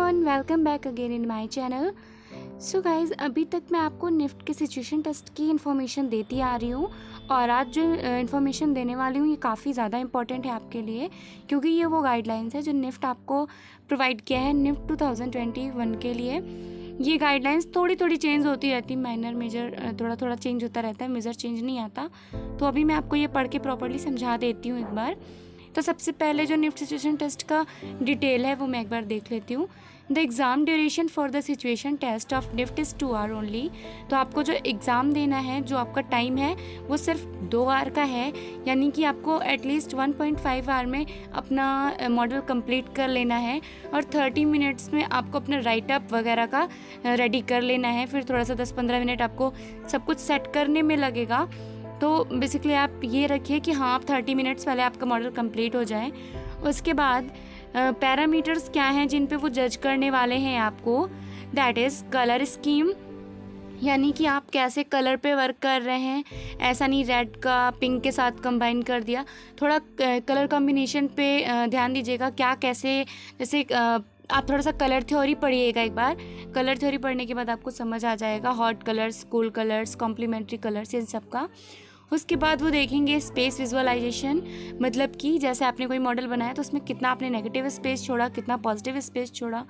Everyone, welcome back again in my channel. So guys, अभी तक मैं आपको निफ्ट के सिचुएशन टेस्ट की इन्फॉर्मेशन देती आ रही हूँ और आज जो इन्फॉर्मेशन देने वाली हूँ ये काफ़ी ज़्यादा इंपॉर्टेंट है आपके लिए, क्योंकि ये वो गाइडलाइंस है जो निफ्ट आपको प्रोवाइड किया है निफ्ट 2021 के लिए। ये गाइडलाइंस थोड़ी थोड़ी चेंज होती रहती, माइनर मेजर थोड़ा थोड़ा चेंज होता रहता है, मेजर चेंज नहीं आता। तो अभी मैं आपको ये पढ़ के प्रॉपर्ली समझा देती हूँ एक बार। तो सबसे पहले जो निफ्ट सिचुएशन टेस्ट का डिटेल है वो मैं एक बार देख लेती हूँ। The exam duration for the situation test of NIFT is 2 hour only. तो आपको जो एग्ज़ाम देना है, जो आपका टाइम है वो सिर्फ 2 आवर का है, यानी कि आपको एटलीस्ट 1.5 आवर में अपना मॉडल कंप्लीट कर लेना है और 30 मिनट्स में आपको अपना राइट अप वगैरह का रेडी कर लेना है। फिर थोड़ा सा 10-15 मिनट आपको सब कुछ सेट करने में लगेगा। तो बेसिकली आप ये रखिए कि हाँ, आप 30 मिनट्स पहले आपका मॉडल कंप्लीट हो जाए। उसके बाद पैरामीटर्स क्या हैं जिन पे वो जज करने वाले हैं आपको, दैट इज़ कलर स्कीम, यानी कि आप कैसे कलर पे वर्क कर रहे हैं। ऐसा नहीं रेड का पिंक के साथ कंबाइन कर दिया, थोड़ा कलर कॉम्बिनेशन पे ध्यान दीजिएगा। क्या कैसे, जैसे आप थोड़ा सा कलर थ्योरी पढ़िएगा एक बार। कलर थ्योरी पढ़ने के बाद आपको समझ आ जाएगा hot colours, cool colours, complementary colours, इन सब का। उसके बाद वो देखेंगे स्पेस विजुअलाइजेशन, मतलब कि जैसे आपने कोई मॉडल बनाया तो उसमें कितना आपने नेगेटिव स्पेस छोड़ा, कितना पॉजिटिव स्पेस छोड़ा,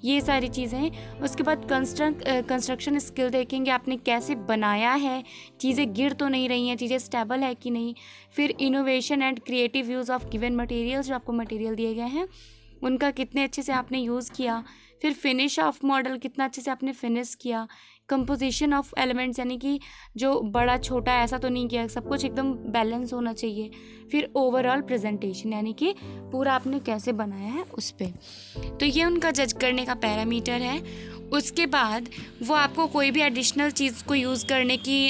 ये सारी चीज़ें। उसके बाद कंस्ट्रक्शन स्किल देखेंगे, आपने कैसे बनाया है, चीज़ें गिर तो नहीं रही हैं, चीज़ें स्टेबल है कि नहीं। फिर innovation and creative use of given materials, जो आपको मटेरियल दिए गए हैं उनका कितने अच्छे से आपने यूज़ किया। फिर फिनिश ऑफ मॉडल, कितना अच्छे से आपने फिनिश किया। कंपोजिशन ऑफ एलिमेंट्स, यानी कि जो बड़ा छोटा ऐसा तो नहीं किया, सब कुछ एकदम बैलेंस होना चाहिए। फिर ओवरऑल प्रेजेंटेशन, यानी कि पूरा आपने कैसे बनाया है उस पर। तो ये उनका जज करने का पैरामीटर है। उसके बाद वो आपको कोई भी एडिशनल चीज़ को यूज़ करने की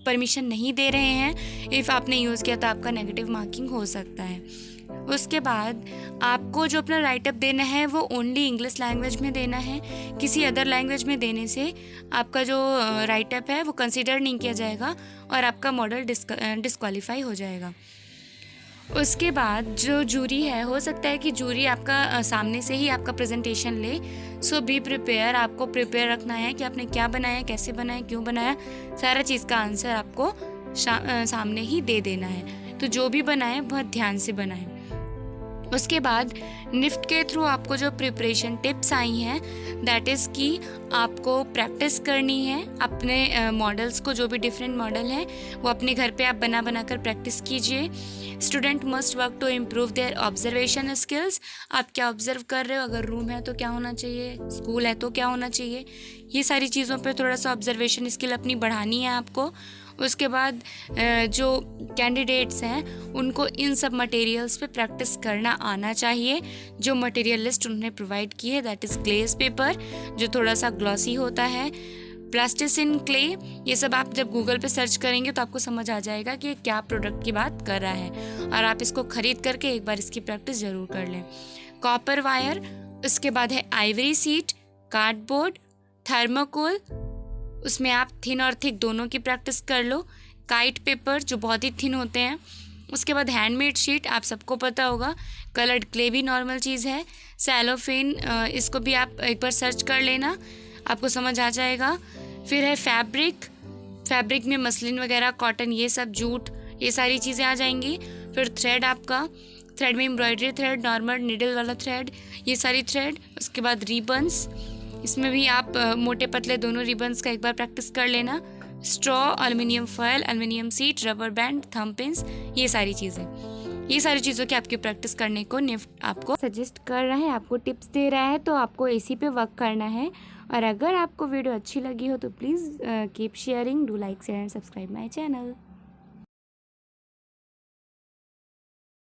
परमिशन नहीं दे रहे हैं। इफ़ आपने यूज़ किया तो आपका नेगेटिव मार्किंग हो सकता है। उसके बाद आपको जो अपना राइटअप देना है वो ओनली इंग्लिश लैंग्वेज में देना है। किसी अदर लैंग्वेज में देने से आपका जो राइटअप है वो कंसीडर नहीं किया जाएगा और आपका मॉडल डिस्क्वालीफाई हो जाएगा। उसके बाद जो जूरी है, हो सकता है कि जूरी आपका सामने से ही आपका प्रेजेंटेशन ले। सो बी प्रिपेयर, आपको प्रिपेयर रखना है कि आपने क्या बनाया, कैसे बनाया, क्यों बनाया, सारा चीज़ का आंसर आपको सामने ही दे देना है। तो जो भी बनाए बहुत ध्यान से बनाएं। उसके बाद निफ्ट के थ्रू आपको जो प्रिपरेशन टिप्स आई हैं, दैट इज़ कि आपको प्रैक्टिस करनी है अपने मॉडल्स को, जो भी डिफरेंट मॉडल हैं वो अपने घर पे आप बना कर प्रैक्टिस कीजिए। Student must work to improve their observation skills, आप क्या ऑब्जर्व कर रहे हो, अगर रूम है तो क्या होना चाहिए, स्कूल है तो क्या होना चाहिए, ये सारी चीज़ों पे थोड़ा सा ऑब्जर्वेशन स्किल अपनी बढ़ानी है आपको। उसके बाद जो कैंडिडेट्स हैं उनको इन सब मटेरियल्स पे प्रैक्टिस करना आना चाहिए। जो मटेरियल लिस्ट उन्होंने प्रोवाइड की है, दैट इज़ ग्लेज पेपर, जो थोड़ा सा ग्लॉसी होता है, प्लास्टिसिन क्ले, ये सब आप जब गूगल पे सर्च करेंगे तो आपको समझ आ जाएगा कि क्या प्रोडक्ट की बात कर रहा है, और आप इसको ख़रीद करके एक बार इसकी प्रैक्टिस ज़रूर कर लें। कॉपर वायर, उसके बाद है आइवरी सीट, कार्डबोर्ड, थर्माकोल, उसमें आप थिन और थिक दोनों की प्रैक्टिस कर लो। काइट पेपर, जो बहुत ही थिन होते हैं। उसके बाद हैंडमेड शीट, आप सबको पता होगा। कलर्ड क्ले भी नॉर्मल चीज़ है। सेलोफेन, इसको भी आप एक बार सर्च कर लेना, आपको समझ आ जाएगा। फिर है फैब्रिक, फैब्रिक में मसलिन वगैरह, कॉटन, ये सब, जूट, ये सारी चीज़ें आ जाएंगी। फिर थ्रेड, आपका थ्रेड में एम्ब्रॉयडरी थ्रेड, नॉर्मल निडल वाला थ्रेड, ये सारी थ्रेड। उसके बाद रिबन्स, इसमें भी आप मोटे पतले दोनों रिबन्स का एक बार प्रैक्टिस कर लेना। Straw, aluminium foil, aluminium seat, rubber band, thumb pins, ये सारी चीज़ों की आपकी प्रैक्टिस करने को निफ्ट आपको सजेस्ट कर रहा है, आपको टिप्स दे रहा है। तो आपको इसी पे वर्क करना है। और अगर आपको वीडियो अच्छी लगी हो तो please keep sharing, do like, share and subscribe my channel.